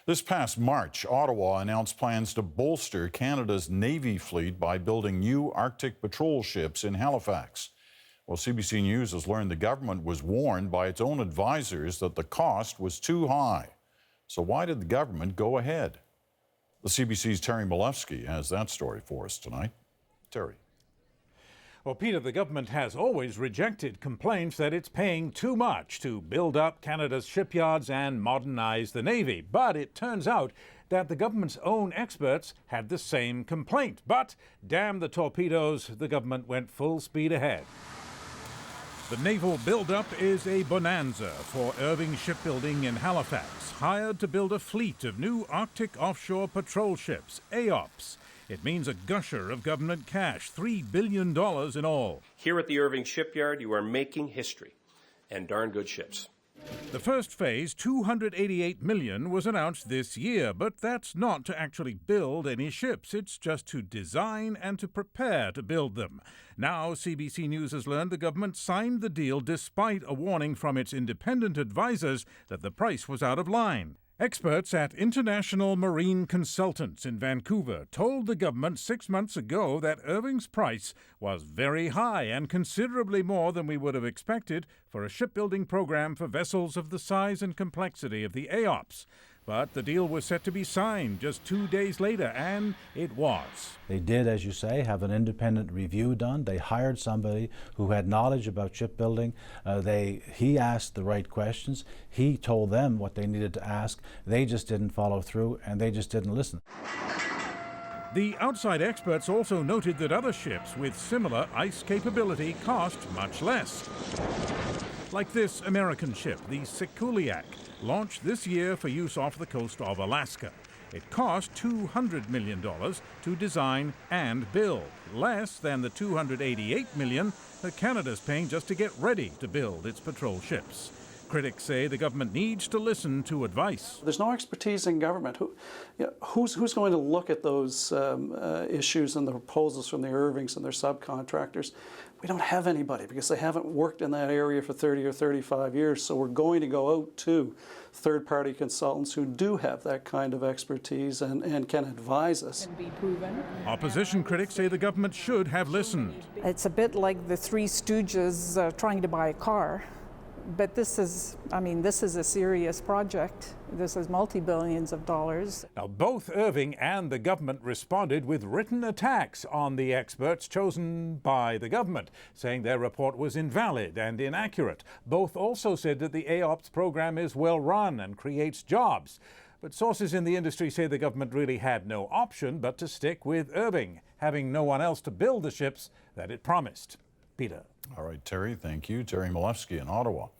This past March, Ottawa announced plans to bolster Canada's Navy fleet by building new Arctic patrol ships in Halifax. Well, CBC News has learned the government was warned by its own advisors that the cost was too high. So why did the government go ahead? The CBC's Terry Malewski has that story for us tonight. Terry. Well, Peter, the government has always rejected complaints that it's paying too much to build up Canada's shipyards and modernize the Navy. But it turns out that the government's own experts had the same complaint. But, damn the torpedoes, the government went full speed ahead. The naval buildup is a bonanza for Irving Shipbuilding in Halifax, hired to build a fleet of new Arctic offshore patrol ships, AOPS. It means a gusher of government cash, $3 billion in all. Here at the Irving Shipyard, you are making history, and darn good ships. The first phase, $288 million, was announced this year, but that's not to actually build any ships. It's just to design and to prepare to build them. Now, CBC News has learned the government signed the deal despite a warning from its independent advisors that the price was out of line. Experts at International Marine Consultants in Vancouver told the government 6 months ago that Irving's price was very high and considerably more than we would have expected for a shipbuilding program for vessels of the size and complexity of the AOPS. But the deal was set to be signed just 2 days later, and it was. They did, as you say, have an independent review done. They hired somebody who had knowledge about shipbuilding. He asked the right questions. He told them what they needed to ask. They just didn't follow through, and they just didn't listen. The outside experts also noted that other ships with similar ice capability cost much less. Like this American ship, the Sikuliak, launched this year for use off the coast of Alaska. It cost $200 million to design and build, less than the $288 million that Canada's paying just to get ready to build its patrol ships. Critics say the government needs to listen to advice. There's no expertise in government. Who's going to look at those issues and the proposals from the Irvings and their subcontractors? We don't have anybody because they haven't worked in that area for 30 or 35 years. So we're going to go out to third-party consultants who do have that kind of expertise and can advise us. Can be proven. Opposition critics say the government should have listened. It's a bit like the Three Stooges trying to buy a car. But this is a serious project. This is multi-billions of dollars. Now, both Irving and the government responded with written attacks on the experts chosen by the government, saying their report was invalid and inaccurate. Both also said that the AOPS program is well run and creates jobs. But sources in the industry say the government really had no option but to stick with Irving, having no one else to build the ships that it promised. Peter. All right, Terry, thank you. Terry Malewski in Ottawa.